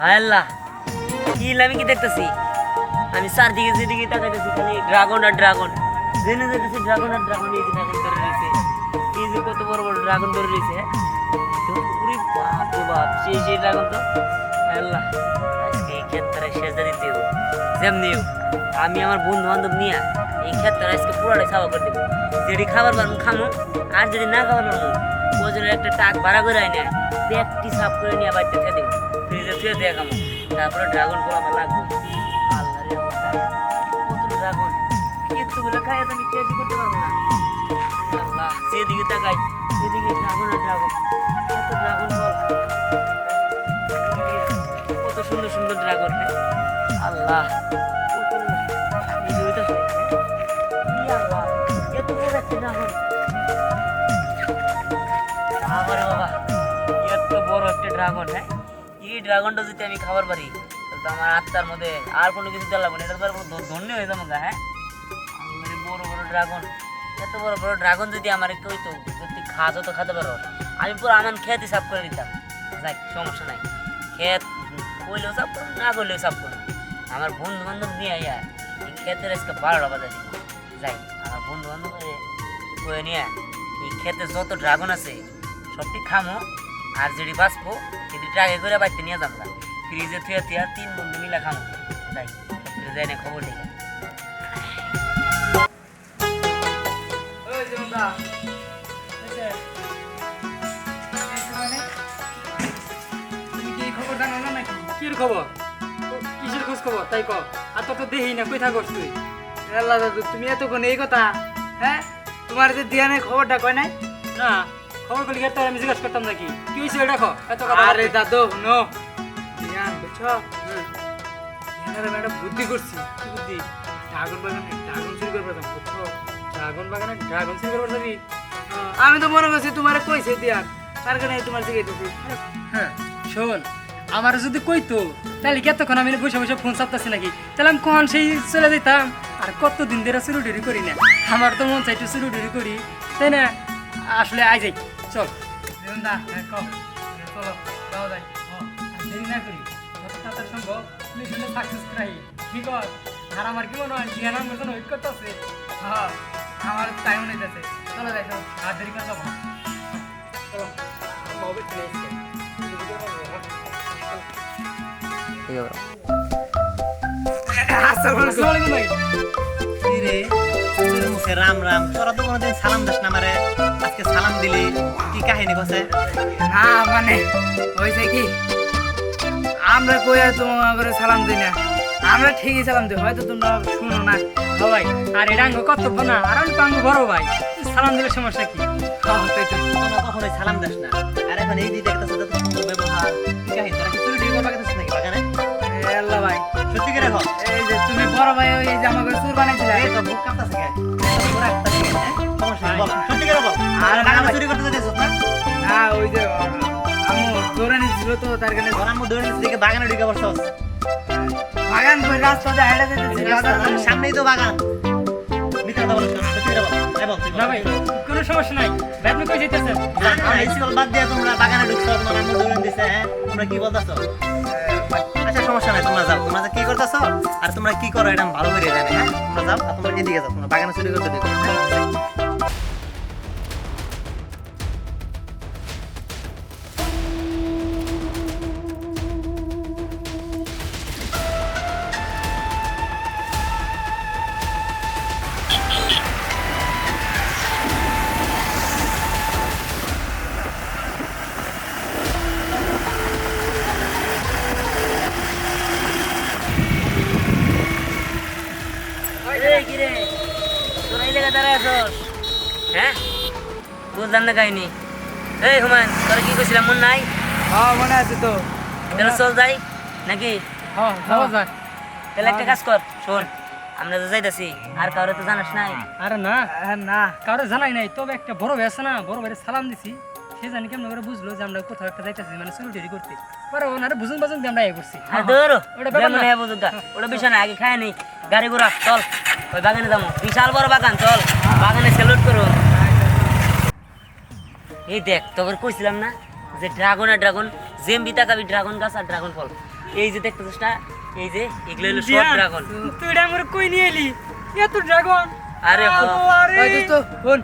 হায় আল্লাহ, কি আমি কি দেখতেছি? আমি চারদিকে যেদিকে তাকাইতেছি খালি ড্রাগন আর ড্রাগন, জেনে যেতেছি ড্রাগন আর ড্রাগন। এই যে ড্রাগন ধরে রয়েছে, এই যে কত বড় বড় ড্রাগন ধরে রয়েছে। পুরি বাপ রে বাপ, সেই ড্রাগন তো। হায় আল্লাহ, আজকে এই ক্ষেত্রে সেজা দিতে হবে যেমনি হোক। আমি আমার বন্ধু বান্ধব নিয়ে এই ক্ষেত্রে আজকে পুরোটাই খাওয়া করে দেবো। যদি খাবার পারবো খামো, আর যদি না খাবার পারবো ওজনের একটা টাক ভাড়া করে আয় না, পেটটি সাফ করে নিয়ে বাড়িতে খেয়ে দেবো, ফ্রিজে ফিরে দিয়ে খামো। তারপরে ড্রাগন ফল আমার লাগবে। আল্লাহ রে কত ড্রাগন, এতগুলো খাই তো আমি শেষই করতে পারবো না। আল্লাহ, যেদিকে তাকাই সেদিকে ড্রাগন আর ড্রাগন, এত ড্রাগন ফল, কত সুন্দর সুন্দর ড্রাগন। আল্লাহ, এত বড় একটা ড্রাগন, বাবারে বাবা, এত বড় একটা ড্রাগন। হ্যাঁ, এই ড্রাগনটা যদি আমি খাবার পারি তাহলে তো আমার আত্মার মধ্যে আর কোনো কিছু দেওয়া লাগবে না, এটা তো ধন্য হয়ে যাবো। হ্যাঁ, বড় বড় ড্রাগন, এত বড় বড় ড্রাগন যদি আমার কেউ তো তুই খাওয়া তো খেতে পারো, আমি পুরো আমার খেতে সাফ করে দিতাম। যাই, সমস্যা নাই, খেত করলেও সাফ করুন, না করলেও সাফ করুন। আমার বন্ধু বান্ধব নিয়ে আইয়া এই ক্ষেতের আজকে 12টা বাজে দিব। যাই, আমার বন্ধু বান্ধব করে নিয়ে এই ক্ষেতে যত ড্রাগন আছে সবটি খামো, আর যদি বাঁচবো যদি ট্রাকে করে বাড়িতে নিয়ে যাবো, ফ্রিজে থুয়ে থুয়া 3 বন্ধু মিলে খামো। যাই, যাই না খবর লিখে। তুমি কি খবর জানো না নাকি? কির খবর? কিসের খোঁজ খবর তাই ক? আর তো দেখি না, কই থাকস তুই? আল্লাহ দাদু, তুমি এতক্ষণ এই কথা? হ্যাঁ, তোমার যে দিয়ানে খবরটা কয় নাই? না, খবর করলে তো আমি জিজ্ঞাসা করতাম নাকি কি হয়েছে দেখো। আরে দাদু নো, দিয়ান বুঝছো, দিয়ানের একটা বুদ্ধি করছি। কি বুদ্ধি? ড্রাগন বাগানে ড্রাগন চুরি করবে বুঝছো? ড্রাগন বাগানে ড্রাগন চুরি করবে যাবি? আমি তো মনে করছি তোমার কইছে দিয়ান, তার কারণে তোমার জিজ্ঞাসা। হ্যাঁ শোন, আমার যদি কইতো তাহলে কি এতক্ষণ আমি বসে বসে ফোন চাপতেছি নাকি? তাহলে আমি কখন সেই চলে যেতাম। আর কতদিন ধরে চুরুডুরি করি না, আমার তো মন চাইতো চুরুডুরি করি, তাই না? আসলে আই যাই, চল চলো যাওয়া যায়, দেরি না করি, যত তাড়াতাড়ি সম্ভব মিশনে সাকসেস করাই। ঠিক আছে, আর আমার কি মনে হয় জ্ঞানের মতন ওয়েট করতেছে। হ্যাঁ, আমার টাইম নিতেছে, চলো যাই, চলো আর দেরি করে যাবো। চলো হবে রাম রাম, তোরা তো কোনোদিন সালাম দাস না আমারে, আজকে সালাম দিলি, কি কাহিনী কছে? না মানে হয়েছে কি, আমরা কই আর তোমার সালাম দিই না, আমরা ঠিকই সালাম দিই, হয়তো তোমরা শুনো না। ভাই, আর এটা আঙ্গ কর্তব্য না, আর আমি তো আঙ্গ বড় ভাই, সালাম দিলে সমস্যা কি? তোমরা কখনোই সালাম দাস না, আর এখন এই দিদি একটা সাথে সুন্দর ব্যবহার, কি কাহিনী? তোরা কি চুরি টুরি করবা গেছিস নাকি বাগানে? আল্লাহ ভাই, সত্যি করে রাখো। এই যে তুমি বড় ভাই, এই যে আমাকে চুর বানাইছিলে, এই তো বুক কাঁপতাছে কেন? তোরা একটা কি সমস্যা বল, সত্যি করে বল। আর বাগানে চুরি করতে যেতেছ না? না, ওই যে আমু দৌড়ে নিছিল তো, তার কারণে ওরা মু দৌড়ে নিচে দিকে বাগানে ঢুকে পড়ছস। বাগান কই রাস্তা দিয়ে হেঁটে যেতেছি, সামনেই তো বাগান। মিথ্যা কথা বলছ, সত্যি করে বল। এই বল তুই। না ভাই, কোনো সমস্যা নাই, আপনি কই যেতেছেন? এই স্কুল বাদ দিয়ে তোমরা বাগানে ঢুকছো, তোমার আম্মু দৌড়ে দিছে। হ্যাঁ, তোমরা কি বলতাছো? আচ্ছা সমস্যা নাই, তোমরা যাও, তোমরা কি করতেছো আর তোমরা কি করো এটা আমি ভালো করে জানি। হ্যাঁ, তোমরা যাও, আর তোমরা এদিকে যাও, তোমরা বাগানে চুরি করতে দিও। হ্যাঁ, বুঝলাম না কাহিনী। এই হুমায়ুন, তোরা কি কইছিলাম মন নাই? হ্যাঁ মনে আছে তো। তাহলে চল যাই নাকি? হ্যাঁ যাওয়া যায়। তাহলে একটা কাজ কর, শোন, আমরা তো যাইতাছি, আর কাউরে তো জানাস নাই? আরে না না, কারো জানাই নাই, তবে একটা বড় ভাই আছে না, বড় ভাইয়ের সালাম দিছি, সে জানি কেমন করে বুঝলো যে আমরা কোথাও একটা যাইতাছি, মানে চুরি টুরি করতে। পরে ওনারে বুঝুন বাজুন দিয়ে আমরা এ করছি। আর ধরো ওটা বিষয় না, আগে খায় নি, গাড়ি ঘোড়া চল, ওই বাগানে যাবো, বিশাল বড় বাগান, চল বাগানে স্যালুট করো। এই দেখ, তোকে কইছিলাম না যে ড্রাগন আর ড্রাগন জেমবি তাকাবি ড্রাগন গাছ আর ড্রাগন ফল এই যে দেখতেছিস না এই যে এগুলো হলো সব ড্রাগন তুই এটা আমার কই নিয়ে এলি এত ড্রাগন আরে ওই দোস্ত ফোন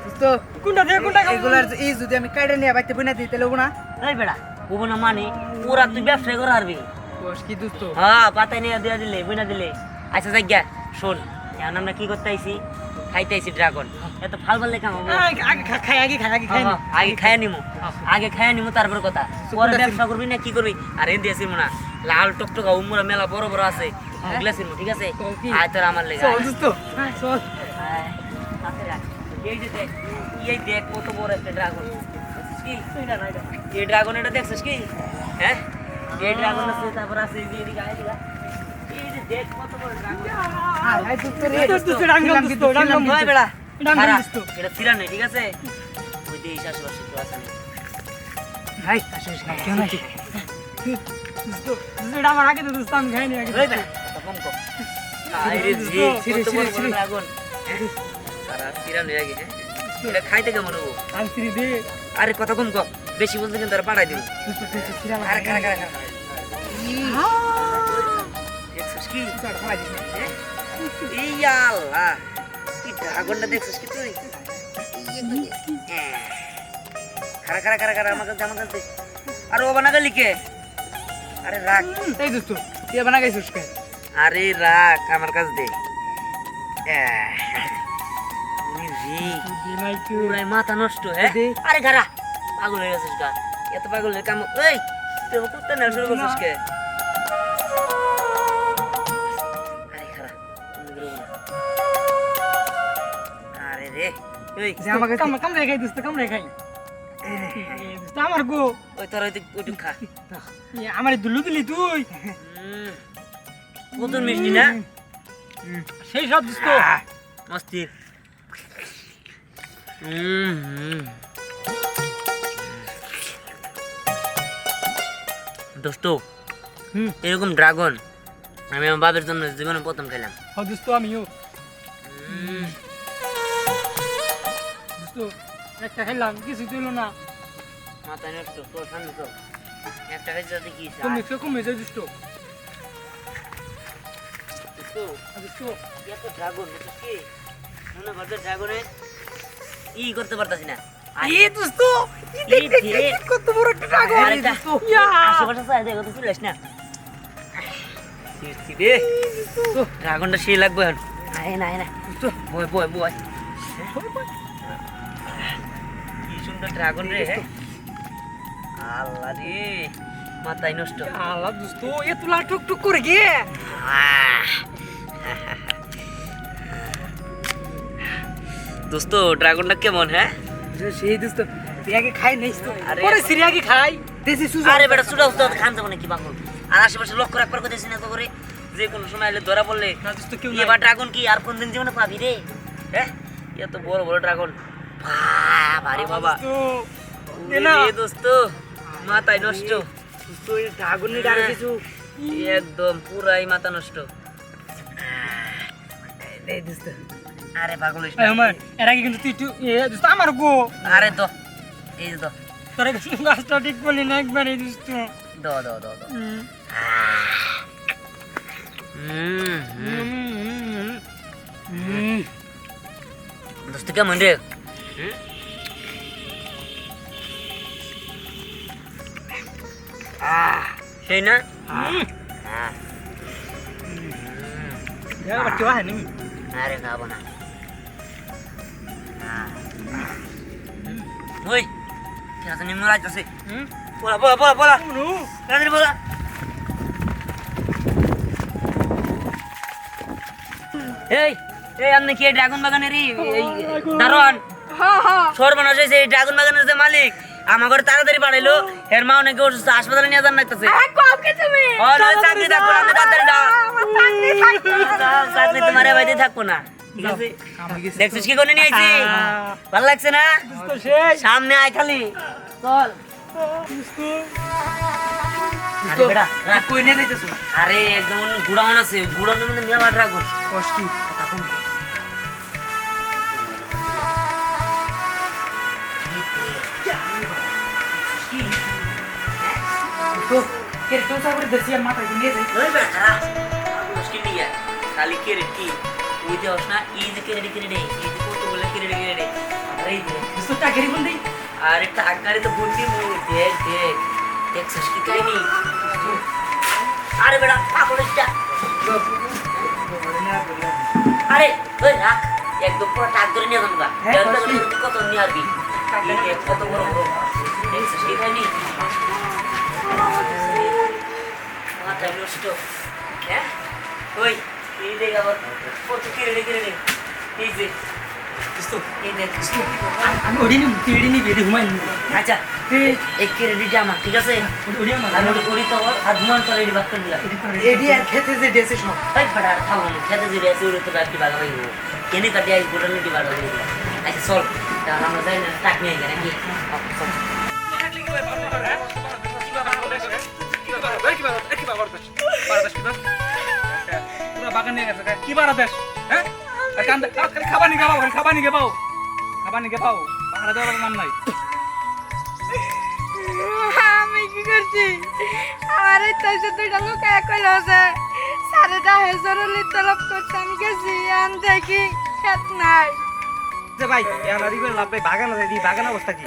দোস্ত কোনটা দিয়ে কোনটা এগুলার এই যদি আমি কাইডা নিয়ে বাইতে বইনা দিই তাহলে হবো না এই বেড়া ওবো না মানে ওরা তুই ব্যবসা করে হারবি বস কি দোস্ত হ্যাঁ পাতায় নিয়ে দিয়ে দিলে বুঝনা দিলে আচ্ছা যাই গা শোন এখন আমরা কি করতে আইছি খাইতে আইছি ড্রাগন এত ফাল ফাল কাম হবো আগে খাই আগে খাই আগে খাই আগে খাইয়া নিমু আগে খাইয়া নিমু তারপর কথা পরে ব্যবসা করবি না কি করবি আর এন দিয়েছি না লাল টকটকা উমরা মেলা বড় বড় আছে গ্লাসের ঠিক আছে আয় তোর আমার লেগে চল দোস্ত চল এই যে দেখ এই দেখ কত বড় একটা ড্রাগন কি এই ড্রাগন এটা দেখছিস কি হ্যাঁ এই ড্রাগন আছে তারপর আছে এই যে এদিকে আয় দিগা এই যে দেখ কত বড় ড্রাগন হাই দোস্ত রে দোস্ত রাঙ্গাম দোস্ত রাঙ্গাম ওই বেড়া রাঙ্গাম খারা, দোস্ত এটা ছিলাম না ঠিক আছে ওই যে আশেপাশে কেউ আছে না। ভাই আসিস না কেন নাকি দোস্ত এটা আমার আগে তো দোস্ত আমি খাইনি আগে ওই বেড়া কথা কম কম আরে জি কত বড় বড় ড্রাগন আর ছিলাম না আগে হ্যাঁ এটা খাইতে কেমন হবো আমি ফ্রি দে আরে কথা কম কম বেশি বলতে কিন্তু তারা পাঠাই দিব আরে খারা খারা খারা দেখছিস কি এই আল্লাহ কি ড্রাগনটা দেখছিস কি তুই খারা খারা খারা খারা আমাকে জামা কালতে আর ও বানা গেলি কে আরে রাখ এই দোস্ত তুই বানা গাইছিস কে আরে রাখ আমার কাছে দে পুরাই মাথা নষ্ট হ্যাঁ আরে খারা পাগল হয়ে গেছিস গা এত পাগল হয়ে কাম এই তুই কুত্তা নেওয়া শুরু করছিস কে আরে খারা আরে রে ওই আমাকে কাম রে খাই দোস্ত কাম রে খাই দোস্ত আমার গো ওই তোর ওইটুক খা আমার দুলু দিলি তুই কত মিষ্টি না সেই সব দোস্ত মস্তির দোস্ত এরকম ড্রাগন আমি আমার বাবার জন্য জীবনে প্রথম খেলাম হ দোস্ত আমিও দোস্ত একটা খেলাম কিছু দিল না মাথা নষ্ট তোর সামনে তো একটা খাইছে যাতে কি কমে যায় দোস্ত দোস্ত এত ড্রাগন বুঝছিস কি মনে করছে ড্রাগনে ই করতে পারতাছি না এ দোস্ত কত বড় একটা ড্রাগন আশেপাশে চাই দেখো তো চলে আস না ড্রাগনটা সেই লাগবে এখন আয় না আয় না বয় বয় বয় কি সুন্দর ড্রাগন রে আল্লাহ রে মাথায় নষ্ট আল্লাহ দোস্ত এ তুলা টুক টুক করে গে দোস্ত ড্রাগনটা কেমন হ্যাঁ সেই দোস্ত তুই আগে খাই নাইস তো আরে পরে সিরি আগে খাই দেশি সুজা আরে বেটা সুডা উস্তাদ খান যাবো নাকি পাগল আর আশেপাশে লক্ষ্য রাখবার কথা না তো করে যে কোনো সময় এলে ধরা পড়লে না দোস্ত কেউ এবার ড্রাগন কি আর কোনদিন জীবনে পাবি রে হ্যাঁ এত বড় বড় ড্রাগন ভারী বাবা এ দোস্ত মাথায় নষ্ট দোস্ত এই ড্রাগনের আর কিছু একদম পুরাই মাথা নষ্ট এই দোস্ত আরে পাগল হইস না। এই আমার এর আগে কিন্তু তুই একটু এ দোস্ত আমার গো আরে তো এই যে তো তোর কাছে গাছটা ঠিক বলি না একবার এই দোস্ত দো দো দো দো দোস্ত কেমন রে সেই না এবার কেউ আহেনি আরে খাবো না ওই ঠিক আছে নিম্ন রাজ আছে বলা বলা বলা বলা তাড়াতাড়ি বলা এই এই আপনি কি ড্রাগন বাগানের দারোয়ান সর্বনাশ হয়েছে এই ড্রাগন বাগানের যে মালিক আমার ঘরে তাড়াতাড়ি বাড়াইলো এর মা অনেকে অসুস্থ হাসপাতালে নিয়ে যান লাগতেছে চাকরি থাকবো না, আপনি তাড়াতাড়ি যাও চাকরি তোমার বাইরে থাকবো না ঠিক আছে দেখছিস কি করে নিয়ে আইছি ভালো লাগছে না সামনে আয় খালি চল আরে বেটা রাখ কই নিয়ে যাইতেছ আরে একদম গুড়াউন আছে গুড়াউনের মধ্যে মেলা ড্রাগন কষ্ট এখন তো কে তো সাবরে দেশি মাথা নিয়ে যাই ওই বেটা খারা মুশকিল নিয়ে খালি কেরেট কি ওই যে না এই যে কেরেট এই যে কত বলে কেরেট আরে এই দেখ দোস্ত টাকারি বন্ধি আর একটা আগারে তো বন্দি মুই দেখ দেখ দেখছিস কি কাহিনী আরে বেটা পাগলটা আরে ওই রাখ একদম পুরো টাক ধরে নিয়ে যাবো গা কত নিয়ে আসবি কত বড় বড় দেখছিস কি কাহিনী মাথা নষ্ট হ্যাঁ ওই এই দেখ আবার কত কেড়ে এই যে এই দেখ আমি ওড়ি নি তেড়ি নি বেড়ে ঘুমাই নি আচ্ছা এক কেড়ে জামা ঠিক আছে ওড়ি আমার আর ওই করি তো আর ঘুমান করে এডি বাক্কা দিলা এডি আর খেতে যে দেশে সব তাই বড় আর খাবো না খেতে যে রেসে উড়ে তো বাকি বাগা হই কেনে কাটে আই গোটা নিতে বাগা হই আচ্ছা চল তাহলে আমরা যাই না টাক নিয়ে গেলে কি বাগান নিয়ে গেছে কি বারা দেশ হ্যাঁ খাবার নিয়ে পাও খাবার নিয়ে পাও পাহাড়া দেওয়ার নাম নাই আমি কি করছি আমার এই তাইছে দুইটা লোক একই লসে সারেটা হেজরলি তলব করছে আমি গেছি আন দেখি খেত নাই যে ভাই এনারি করে লাভ ভাই বাগান আছে বাগান অবস্থা কি